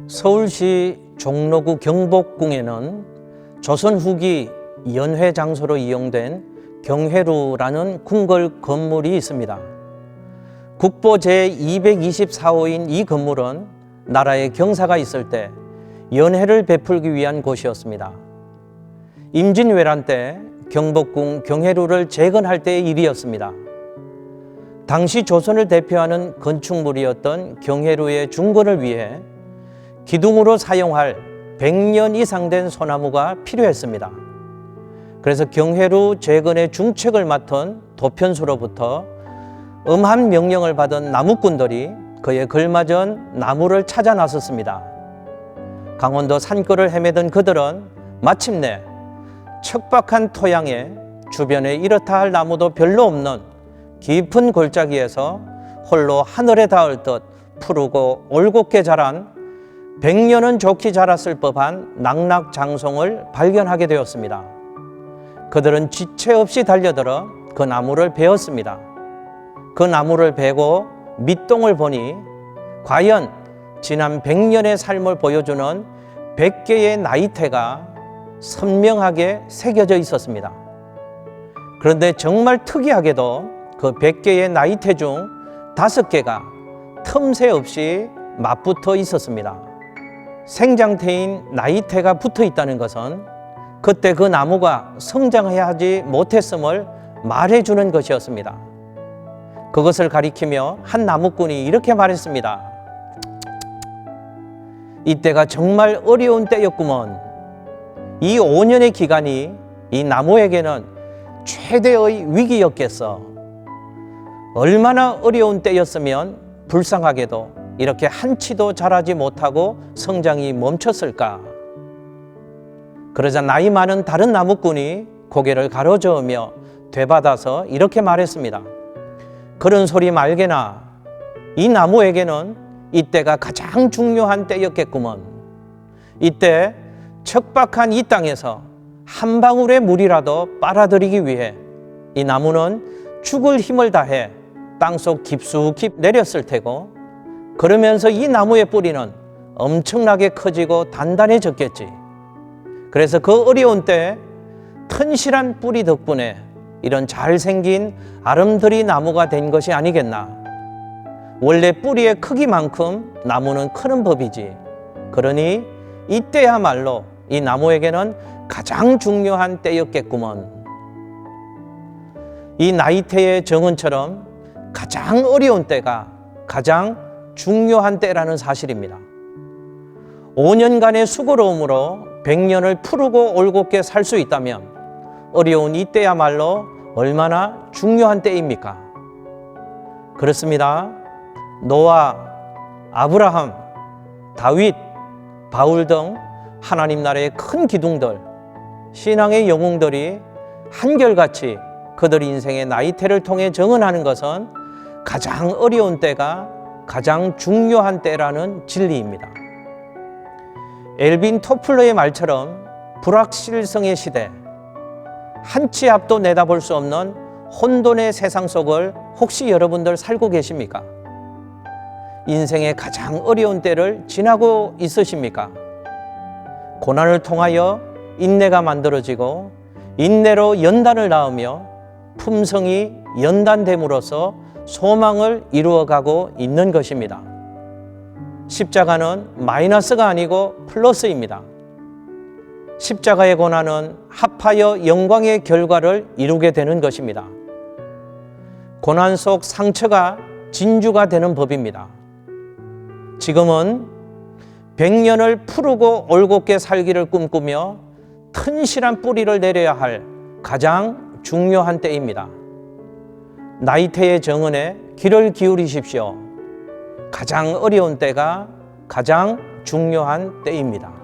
서울시 종로구 경복궁에는 조선 후기 연회 장소로 이용된 경회루라는 궁궐 건물이 있습니다. 국보 제224호인 이 건물은 나라에 경사가 있을 때 연회를 베풀기 위한 곳이었습니다. 임진왜란 때 경복궁 경회루를 재건할 때의 일이었습니다. 당시 조선을 대표하는 건축물이었던 경회루의 중건을 위해 기둥으로 사용할 100년 이상 된 소나무가 필요했습니다. 그래서 경회루 재건의 중책을 맡은 도편수로부터 엄한 명령을 받은 나무꾼들이 그에 걸맞은 나무를 찾아 나섰습니다. 강원도 산골을 헤매던 그들은 마침내 척박한 토양에 주변에 이렇다 할 나무도 별로 없는 깊은 골짜기에서 홀로 하늘에 닿을 듯 푸르고 올곧게 자란 100년은 좋게 자랐을 법한 낙낙장송을 발견하게 되었습니다. 그들은 지체 없이 달려들어 그 나무를 베었습니다. 그 나무를 베고 밑동을 보니 과연 지난 100년의 삶을 보여주는 100개의 나이테가 선명하게 새겨져 있었습니다. 그런데 정말 특이하게도 그 100개의 나이테 중 5개가 틈새 없이 맞붙어 있었습니다. 생장태인 나이테가 붙어 있다는 것은 그때 그 나무가 성장해야 하지 못했음을 말해주는 것이었습니다. 그것을 가리키며 한 나무꾼이 이렇게 말했습니다. 이때가 정말 어려운 때였구먼. 이 5년의 기간이 이 나무에게는 최대의 위기였겠어. 얼마나 어려운 때였으면 불쌍하게도 이렇게 한치도 자라지 못하고 성장이 멈췄을까. 그러자 나이 많은 다른 나무꾼이 고개를 가로저으며 되받아서 이렇게 말했습니다. 그런 소리 말게나. 이 나무에게는 이때가 가장 중요한 때였겠구먼. 이때 척박한 이 땅에서 한 방울의 물이라도 빨아들이기 위해 이 나무는 죽을 힘을 다해 땅속 깊숙이 내렸을 테고, 그러면서 이 나무의 뿌리는 엄청나게 커지고 단단해졌겠지. 그래서 그 어려운 때 튼실한 뿌리 덕분에 이런 잘생긴 아름드리 나무가 된 것이 아니겠나. 원래 뿌리의 크기만큼 나무는 크는 법이지. 그러니 이때야말로 이 나무에게는 가장 중요한 때였겠구먼. 이 나이테의 정언처럼 가장 어려운 때가 가장 중요한 때라는 사실입니다. 5년간의 수고로움으로 100년을 푸르고 올곧게 살 수 있다면 어려운 이때야말로 얼마나 중요한 때입니까? 그렇습니다. 노아, 아브라함, 다윗, 바울 등 하나님 나라의 큰 기둥들, 신앙의 영웅들이 한결같이 그들 인생의 나이테를 통해 정언하는 것은 가장 어려운 때가 가장 중요한 때라는 진리입니다. 엘빈 토플러의 말처럼 불확실성의 시대, 한치 앞도 내다볼 수 없는 혼돈의 세상 속을 혹시 여러분들 살고 계십니까? 인생의 가장 어려운 때를 지나고 있으십니까? 고난을 통하여 인내가 만들어지고 인내로 연단을 낳으며 품성이 연단됨으로써 소망을 이루어가고 있는 것입니다. 십자가는 마이너스가 아니고 플러스입니다. 십자가의 고난은 합하여 영광의 결과를 이루게 되는 것입니다. 고난 속 상처가 진주가 되는 법입니다. 지금은 100년을 푸르고 올곧게 살기를 꿈꾸며 튼실한 뿌리를 내려야 할 가장 중요한 때입니다. 나이테의 정언에 귀를 기울이십시오. 가장 어려운 때가 가장 중요한 때입니다.